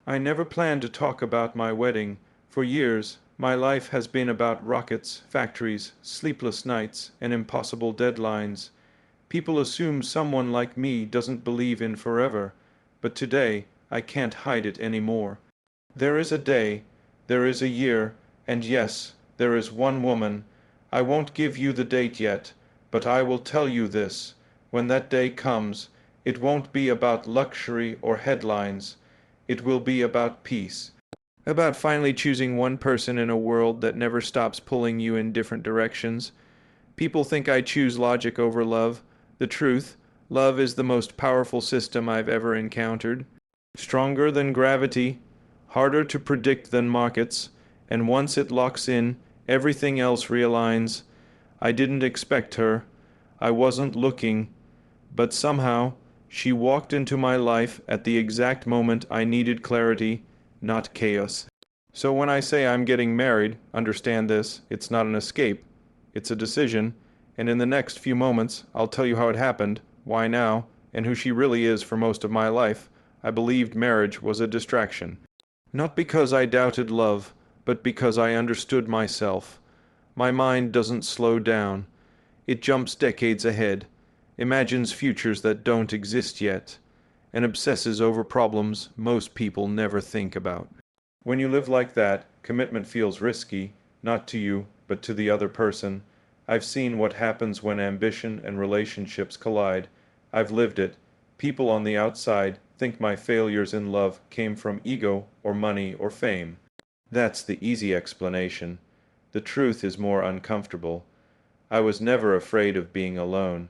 I never planned to talk about my wedding. For years, my life has been about rockets, factories, sleepless nights, and impossible deadlines. People assume someone like me doesn't believe in forever, but today I can't hide it anymore. There is a day, there is a year, and yes, there is one woman. I won't give you the date yet, but I will tell you this. When that day comes, it won't be about luxury or headlines. It will be about peace. About finally choosing one person in a world that never stops pulling you in different directions. People think I choose logic over love. The truth, love is the most powerful system I've ever encountered. Stronger than gravity, harder to predict than markets, and once it locks in, everything else realigns. I didn't expect her. I wasn't looking. But somehow, she walked into my life at the exact moment I needed clarity, not chaos. So when I say I'm getting married, understand this, it's not an escape. It's a decision, and in the next few moments, I'll tell you how it happened, why now, and who she really is for most of my life. I believed marriage was a distraction. Not because I doubted love, but because I understood myself. My mind doesn't slow down. It jumps decades ahead, imagines futures that don't exist yet, and obsesses over problems most people never think about. When you live like that, commitment feels risky, not to you, but to the other person. I've seen what happens when ambition and relationships collide. I've lived it. People on the outside think my failures in love came from ego or money or fame. That's the easy explanation. The truth is more uncomfortable. I was never afraid of being alone.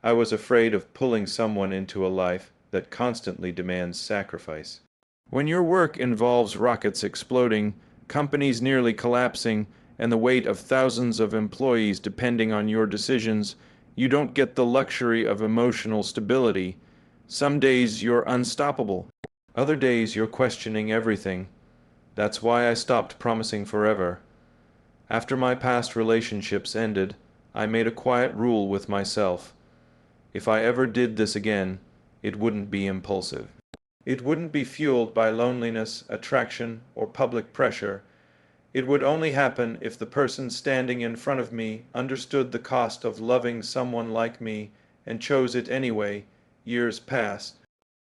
I was afraid of pulling someone into a life that constantly demands sacrifice. When your work involves rockets exploding, companies nearly collapsing, and the weight of thousands of employees depending on your decisions, you don't get the luxury of emotional stability. Some days you're unstoppable. Other days you're questioning everything. That's why I stopped promising forever. After my past relationships ended, I made a quiet rule with myself. If I ever did this again, it wouldn't be impulsive. It wouldn't be fueled by loneliness, attraction, or public pressure. It would only happen if the person standing in front of me understood the cost of loving someone like me and chose it anyway. Years passed.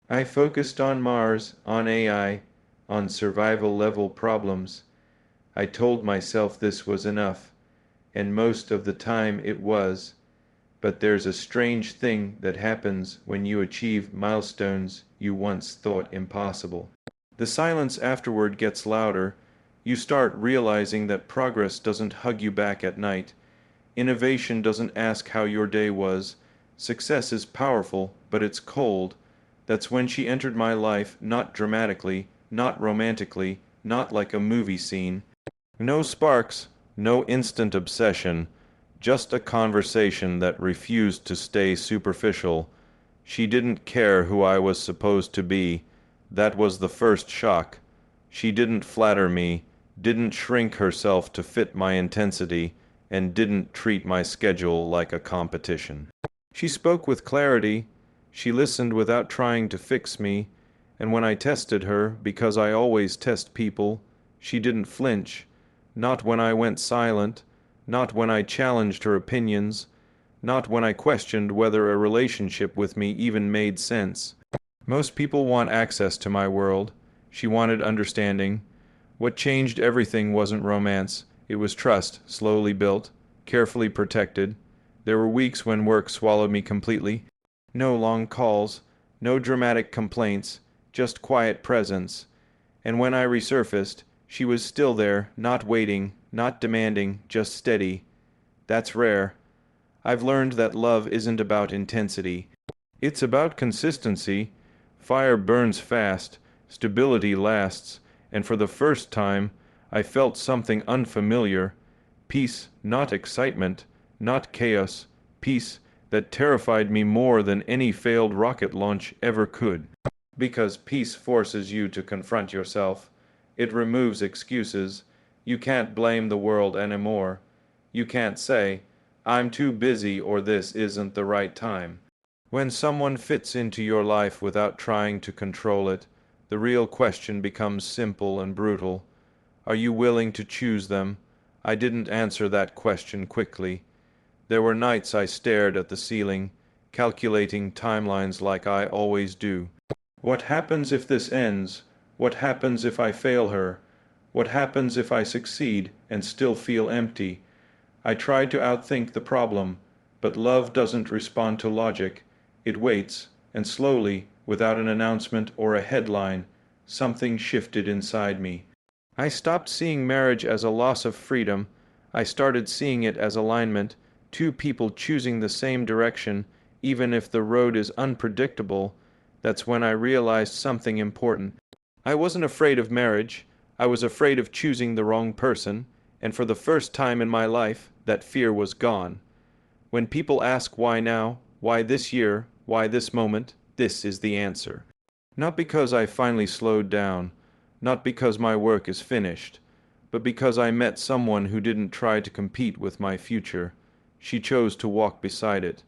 I focused on Mars, on AI, on survival-level problems. I told myself this was enough, and most of the time it was. But there's a strange thing that happens when you achieve milestones you once thought impossible. The silence afterward gets louder. You start realizing that progress doesn't hug you back at night. Innovation doesn't ask how your day was. Success is powerful, but it's cold. That's when she entered my life, not dramatically, not romantically, not like a movie scene. No sparks, no instant obsession. Just a conversation that refused to stay superficial. She didn't care who I was supposed to be. That was the first shock. She didn't flatter me, didn't shrink herself to fit my intensity, and didn't treat my schedule like a competition. She spoke with clarity. She listened without trying to fix me, and when I tested her, because I always test people, she didn't flinch. Not when I went silent. Not when I challenged her opinions, not when I questioned whether a relationship with me even made sense. Most people want access to my world. She wanted understanding. What changed everything wasn't romance. It was trust, slowly built, carefully protected. There were weeks when work swallowed me completely. No long calls, no dramatic complaints, just quiet presence. And when I resurfaced, she was still there, not waiting, not demanding, just steady. That's rare. I've learned that love isn't about intensity. It's about consistency. Fire burns fast, stability lasts, and for the first time, I felt something unfamiliar. Peace, not excitement, not chaos. Peace that terrified me more than any failed rocket launch ever could. Because peace forces you to confront yourself. It removes excuses. You can't blame the world anymore. You can't say, I'm too busy or this isn't the right time. When someone fits into your life without trying to control it, The real question becomes simple and brutal. Are you willing to choose them? I didn't answer that question quickly. There were nights I stared at the ceiling, calculating timelines like I always do. What happens if this ends? What happens if I fail her? What happens if I succeed and still feel empty? I tried to outthink the problem, but love doesn't respond to logic. It waits, and slowly, without an announcement or a headline, something shifted inside me. I stopped seeing marriage as a loss of freedom. I started seeing it as alignment, two people choosing the same direction, even if the road is unpredictable. That's when I realized something important. I wasn't afraid of marriage. I was afraid of choosing the wrong person, and for the first time in my life, that fear was gone. When people ask why now, why this year, why this moment, this is the answer. Not because I finally slowed down, not because my work is finished, but because I met someone who didn't try to compete with my future. She chose to walk beside it.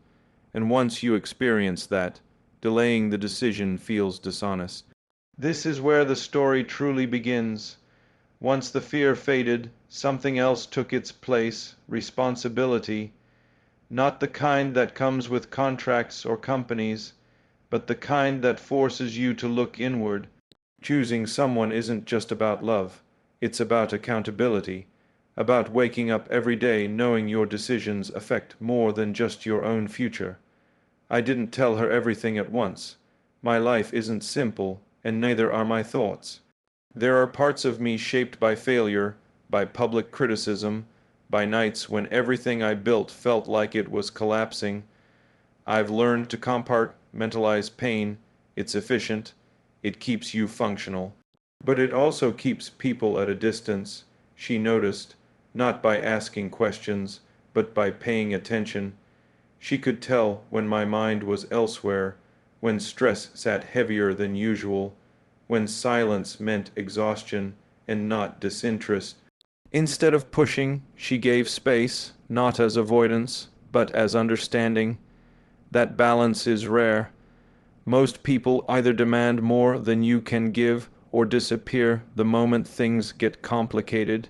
And once you experience that, delaying the decision feels dishonest. This is where the story truly begins. Once the fear faded, something else took its place, responsibility. Not the kind that comes with contracts or companies, but the kind that forces you to look inward. Choosing someone isn't just about love. It's about accountability, about waking up every day knowing your decisions affect more than just your own future. I didn't tell her everything at once. My life isn't simple, and neither are my thoughts. There are parts of me shaped by failure, by public criticism, by nights when everything I built felt like it was collapsing. I've learned to compartmentalize pain. It's efficient. It keeps you functional. But it also keeps people at a distance. She noticed, not by asking questions, but by paying attention. She could tell when my mind was elsewhere, when stress sat heavier than usual, when silence meant exhaustion and not disinterest. Instead of pushing, she gave space, not as avoidance, but as understanding. That balance is rare. Most people either demand more than you can give or disappear the moment things get complicated.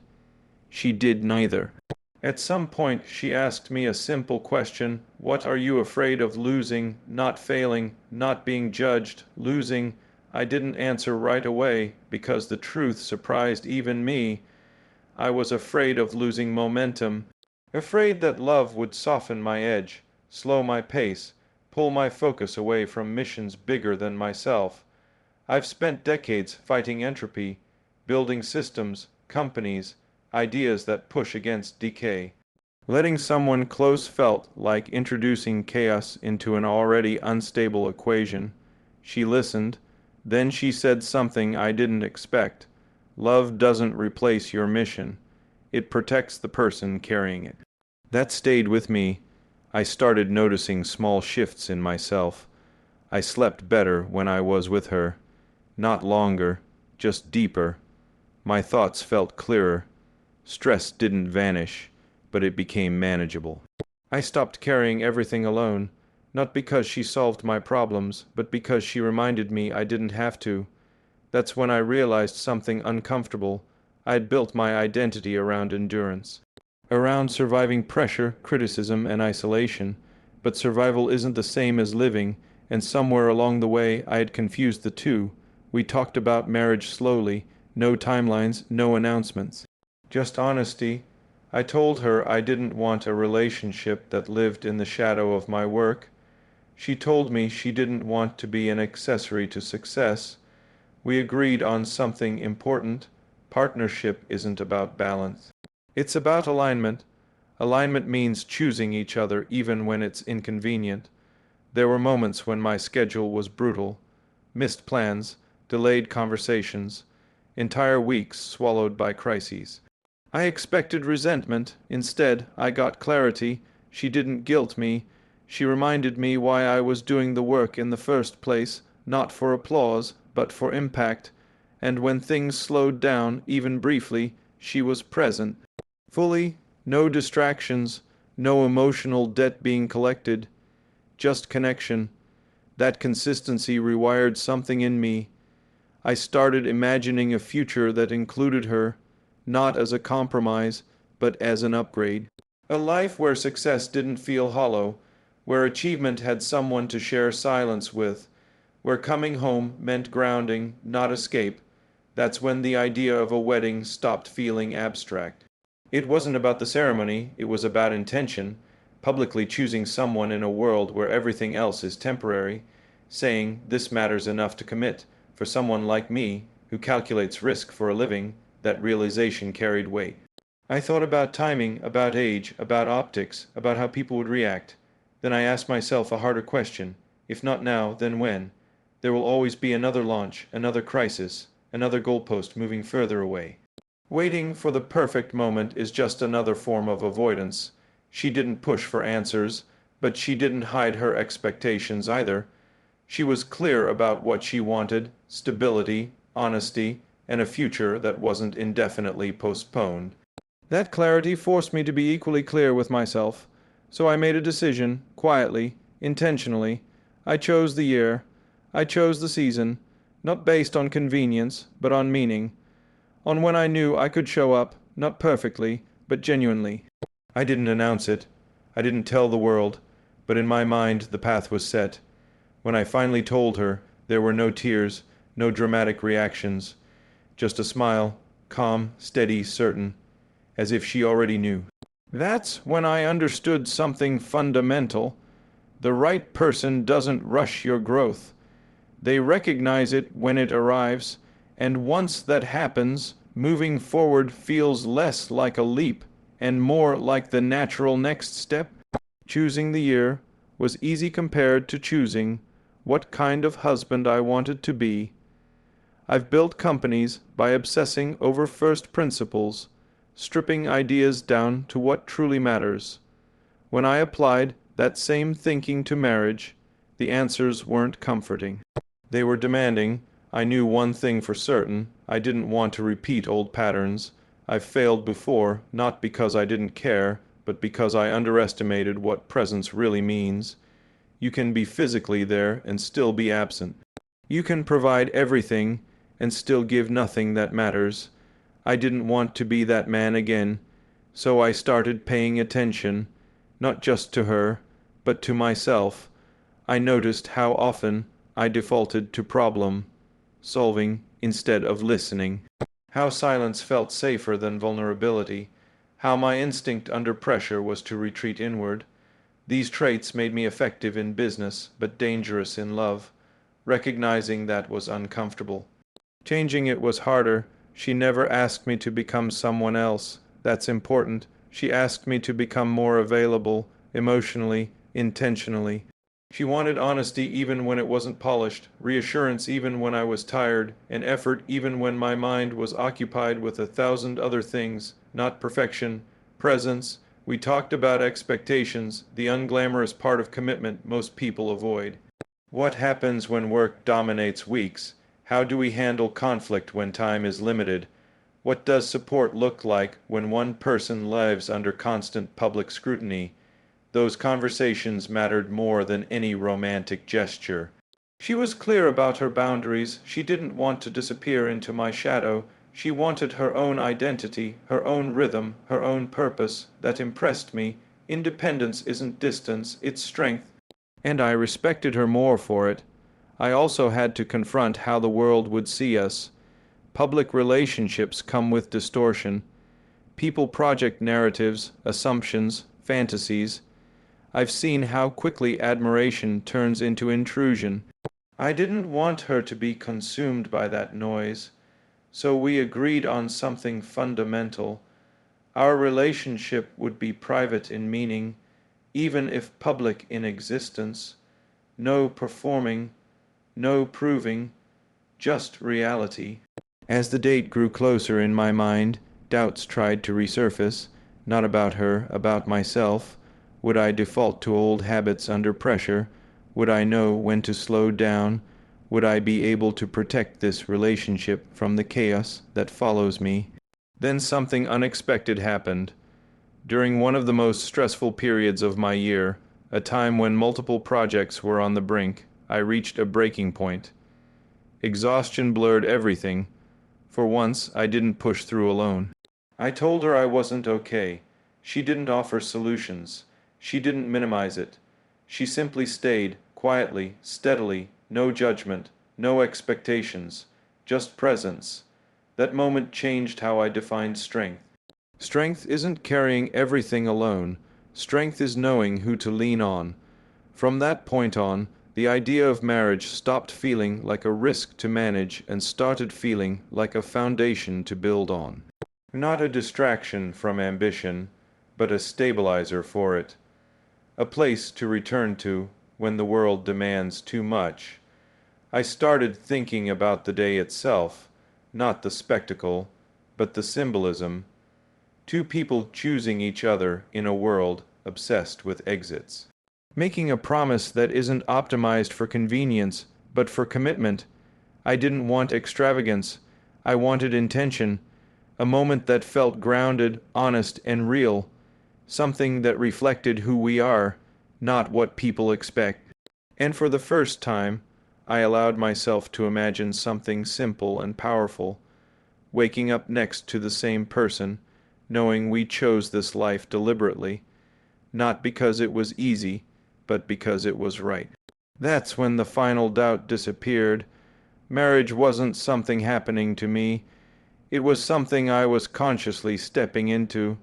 She did neither. At some point, she asked me a simple question: what are you afraid of losing, not failing, not being judged, losing? I didn't answer right away because the truth surprised even me. I was afraid of losing momentum, afraid that love would soften my edge, slow my pace, pull my focus away from missions bigger than myself. I've spent decades fighting entropy, building systems, companies, ideas that push against decay. Letting someone close felt like introducing chaos into an already unstable equation. She listened, then she said something I didn't expect. Love doesn't replace your mission. It protects the person carrying it. That stayed with me. I started noticing small shifts in myself. I slept better when I was with her. Not longer, just deeper. My thoughts felt clearer. Stress didn't vanish, but it became manageable. I stopped carrying everything alone, not because she solved my problems, but because she reminded me I didn't have to. That's when I realized something uncomfortable. I'd built my identity around endurance, around surviving pressure, criticism, and isolation. But survival isn't the same as living, and somewhere along the way I had confused the two. We talked about marriage slowly, no timelines, no announcements. Just honesty. I told her I didn't want a relationship that lived in the shadow of my work. She told me she didn't want to be an accessory to success. We agreed on something important. Partnership isn't about balance. It's about alignment. Alignment means choosing each other even when it's inconvenient. There were moments when my schedule was brutal. Missed plans, delayed conversations, entire weeks swallowed by crises. I expected resentment. Instead, I got clarity. She didn't guilt me. She reminded me why I was doing the work in the first place, not for applause, but for impact. And when things slowed down, even briefly, she was present. Fully, no distractions, no emotional debt being collected, just connection. That consistency rewired something in me. I started imagining a future that included her, not as a compromise, but as an upgrade. A life where success didn't feel hollow, where achievement had someone to share silence with, where coming home meant grounding, not escape. That's when the idea of a wedding stopped feeling abstract. It wasn't about the ceremony, it was about intention, publicly choosing someone in a world where everything else is temporary, saying this matters enough to commit. For someone like me, who calculates risk for a living, that realization carried weight. I thought about timing, about age, about optics, about how people would react. Then I asked myself a harder question. If not now, then when? There will always be another launch, another crisis, another goalpost moving further away. Waiting for the perfect moment is just another form of avoidance. She didn't push for answers, but she didn't hide her expectations either. She was clear about what she wanted: stability, honesty, and a future that wasn't indefinitely postponed. That clarity forced me to be equally clear with myself, so I made a decision, quietly, intentionally. I chose the year, I chose the season, not based on convenience, but on meaning, on when I knew I could show up, not perfectly, but genuinely. I didn't announce it, I didn't tell the world, but in my mind the path was set. When I finally told her, there were no tears, no dramatic reactions, just a smile, calm, steady, certain, as if she already knew. That's when I understood something fundamental. The right person doesn't rush your growth. They recognize it when it arrives, and once that happens, moving forward feels less like a leap and more like the natural next step. Choosing the year was easy compared to choosing what kind of husband I wanted to be. I've built companies by obsessing over first principles, stripping ideas down to what truly matters. When I applied that same thinking to marriage, the answers weren't comforting. They were demanding. I knew one thing for certain: I didn't want to repeat old patterns. I've failed before, not because I didn't care, but because I underestimated what presence really means. You can be physically there and still be absent. You can provide everything and still give nothing that matters. I didn't want to be that man again, so I started paying attention, not just to her, but to myself. I noticed how often I defaulted to problem solving instead of listening, how silence felt safer than vulnerability, how my instinct under pressure was to retreat inward. These traits made me effective in business, but dangerous in love. Recognizing that was uncomfortable. Changing it was harder. She never asked me to become someone else. That's important. She asked me to become more available, emotionally, intentionally. She wanted honesty even when it wasn't polished, reassurance even when I was tired, and effort even when my mind was occupied with 1,000 other things. Not perfection, presence. We talked about expectations, the unglamorous part of commitment most people avoid. What happens when work dominates weeks? How do we handle conflict when time is limited? What does support look like when one person lives under constant public scrutiny? Those conversations mattered more than any romantic gesture. She was clear about her boundaries. She didn't want to disappear into my shadow. She wanted her own identity, her own rhythm, her own purpose. That impressed me. Independence isn't distance, it's strength. And I respected her more for it. I also had to confront how the world would see us. Public relationships come with distortion. People project narratives, assumptions, fantasies. I've seen how quickly admiration turns into intrusion. I didn't want her to be consumed by that noise, so we agreed on something fundamental. Our relationship would be private in meaning, even if public in existence. No performing, no proving, just reality. As the date grew closer in my mind, doubts tried to resurface, not about her, about myself. Would I default to old habits under pressure? Would I know when to slow down? Would I be able to protect this relationship from the chaos that follows me? Then something unexpected happened. During one of the most stressful periods of my year, a time when multiple projects were on the brink, I reached a breaking point. Exhaustion blurred everything. For once, I didn't push through alone. I told her I wasn't okay. She didn't offer solutions. She didn't minimize it. She simply stayed, quietly, steadily, no judgment, no expectations, just presence. That moment changed how I defined strength. Strength isn't carrying everything alone. Strength is knowing who to lean on. From that point on, the idea of marriage stopped feeling like a risk to manage and started feeling like a foundation to build on. Not a distraction from ambition, but a stabilizer for it. A place to return to when the world demands too much. I started thinking about the day itself, not the spectacle, but the symbolism. Two people choosing each other in a world obsessed with exits. Making a promise that isn't optimized for convenience, but for commitment. I didn't want extravagance. I wanted intention. A moment that felt grounded, honest, and real. Something that reflected who we are, not what people expect. And for the first time, I allowed myself to imagine something simple and powerful. Waking up next to the same person, knowing we chose this life deliberately, not because it was easy, but because it was right. That's when the final doubt disappeared. Marriage wasn't something happening to me. It was something I was consciously stepping into.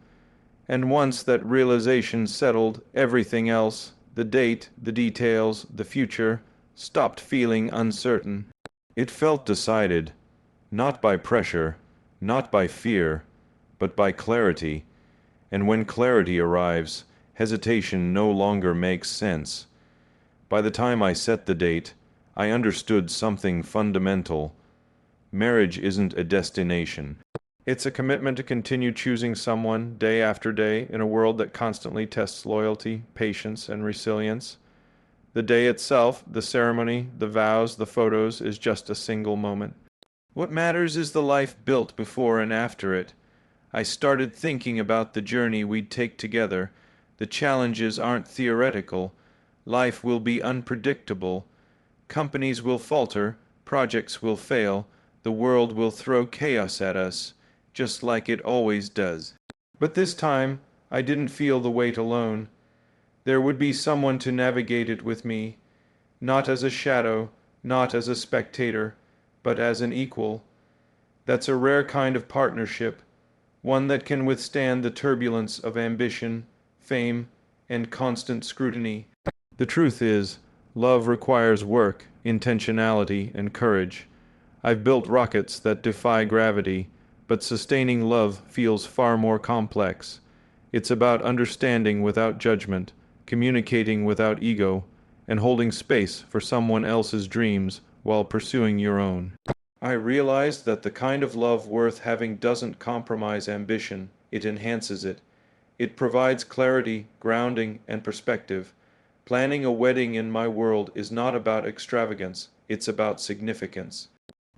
And once that realization settled, everything else, the date, the details, the future, stopped feeling uncertain. It felt decided, not by pressure, not by fear, but by clarity. And when clarity arrives, hesitation no longer makes sense. By the time I set the date, I understood something fundamental. Marriage isn't a destination. It's a commitment to continue choosing someone day after day in a world that constantly tests loyalty, patience, and resilience. The day itself, the ceremony, the vows, the photos, is just a single moment. What matters is the life built before and after it. I started thinking about the journey we'd take together. The challenges aren't theoretical. Life will be unpredictable. Companies will falter, projects will fail, the world will throw chaos at us, just like it always does. But this time, I didn't feel the weight alone. There would be someone to navigate it with me, not as a shadow, not as a spectator, but as an equal. That's a rare kind of partnership, one that can withstand the turbulence of ambition, fame, and constant scrutiny. The truth is, love requires work, intentionality, and courage. I've built rockets that defy gravity, but sustaining love feels far more complex. It's about understanding without judgment, communicating without ego, and holding space for someone else's dreams while pursuing your own. I realized that the kind of love worth having doesn't compromise ambition, it enhances it. It provides clarity, grounding, and perspective. Planning a wedding in my world is not about extravagance, it's about significance.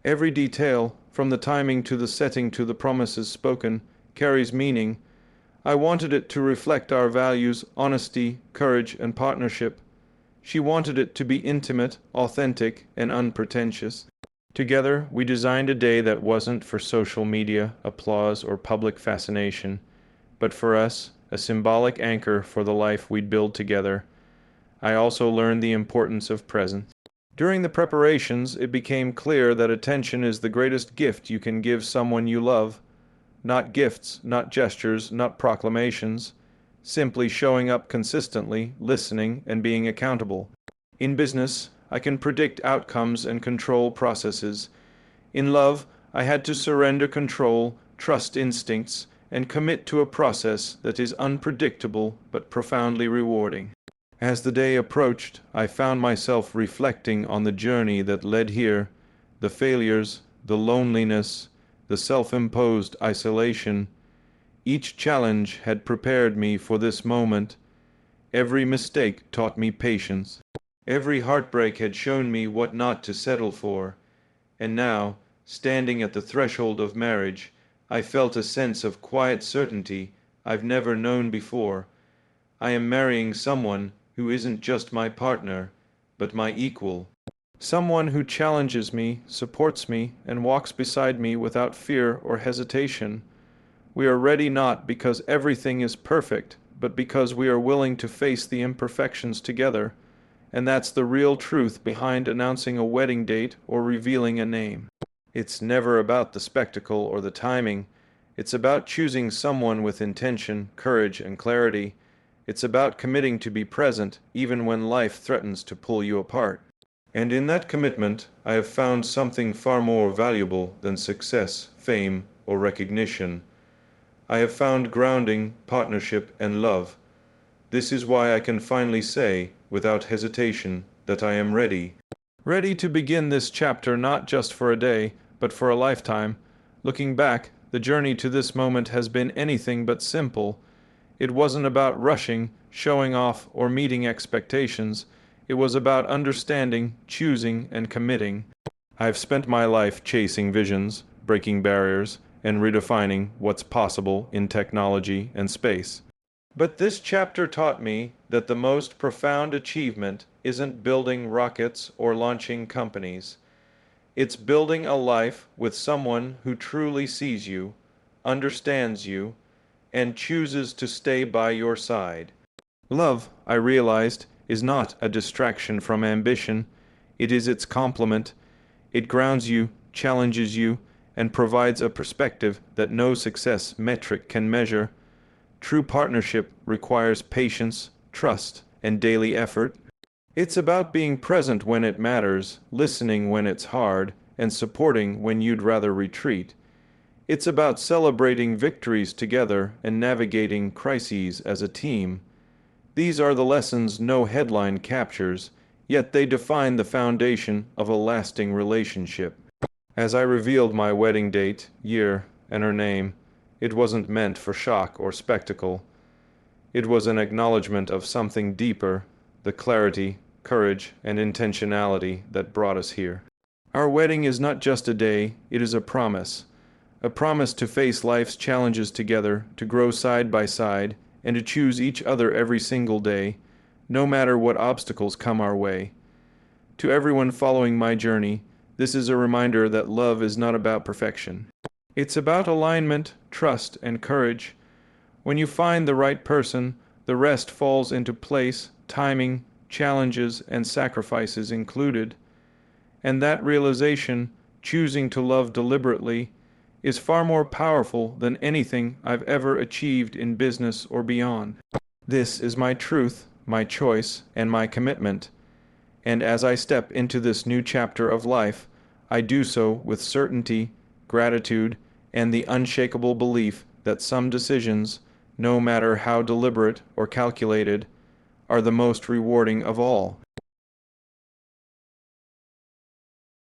Every detail, from the timing to the setting to the promises spoken, carries meaning. I wanted it to reflect our values, honesty, courage, and partnership. She wanted it to be intimate, authentic, and unpretentious. Together, we designed a day that wasn't for social media, applause, or public fascination, but for us, a symbolic anchor for the life we'd build together. I also learned the importance of presence. During the preparations, it became clear that attention is the greatest gift you can give someone you love. Not gifts, not gestures, not proclamations. Simply showing up consistently, listening, and being accountable. In business, I can predict outcomes and control processes. In love, I had to surrender control, trust instincts, and commit to a process that is unpredictable but profoundly rewarding. As the day approached, I found myself reflecting on the journey that led here, the failures, the loneliness, the self-imposed isolation. Each challenge had prepared me for this moment. Every mistake taught me patience. Every heartbreak had shown me what not to settle for. And now, standing at the threshold of marriage, I felt a sense of quiet certainty I've never known before. I am marrying someone who isn't just my partner, but my equal. Someone who challenges me, supports me, and walks beside me without fear or hesitation. We are ready not because everything is perfect, but because we are willing to face the imperfections together. And that's the real truth behind announcing a wedding date or revealing a name. It's never about the spectacle or the timing. It's about choosing someone with intention, courage, and clarity. It's about committing to be present even when life threatens to pull you apart. And in that commitment, I have found something far more valuable than success, fame, or recognition. I have found grounding, partnership, and love. This is why I can finally say, without hesitation, that I am ready. Ready to begin this chapter not just for a day, but for a lifetime. Looking back, the journey to this moment has been anything but simple. It wasn't about rushing, showing off, or meeting expectations. It was about understanding, choosing, and committing. I've spent my life chasing visions, breaking barriers, and redefining what's possible in technology and space. But this chapter taught me that the most profound achievement isn't building rockets or launching companies. It's building a life with someone who truly sees you, understands you, and chooses to stay by your side. Love, I realized, is not a distraction from ambition. It is its complement. It grounds you, challenges you, and provides a perspective that no success metric can measure. True partnership requires patience, trust, and daily effort. It's about being present when it matters, listening when it's hard, and supporting when you'd rather retreat. It's about celebrating victories together and navigating crises as a team. These are the lessons no headline captures, yet they define the foundation of a lasting relationship. As I revealed my wedding date, year, and her name, it wasn't meant for shock or spectacle. It was an acknowledgement of something deeper, the clarity, courage, and intentionality that brought us here. Our wedding is not just a day, it is a promise. A promise to face life's challenges together, to grow side by side, and to choose each other every single day, no matter what obstacles come our way. To everyone following my journey, this is a reminder that love is not about perfection. It's about alignment, trust, and courage. When you find the right person, the rest falls into place, timing, challenges, and sacrifices included. And that realization, choosing to love deliberately, is far more powerful than anything I've ever achieved in business or beyond. This is my truth, my choice, and my commitment. And as I step into this new chapter of life, I do so with certainty, gratitude, and the unshakable belief that some decisions, no matter how deliberate or calculated, are the most rewarding of all.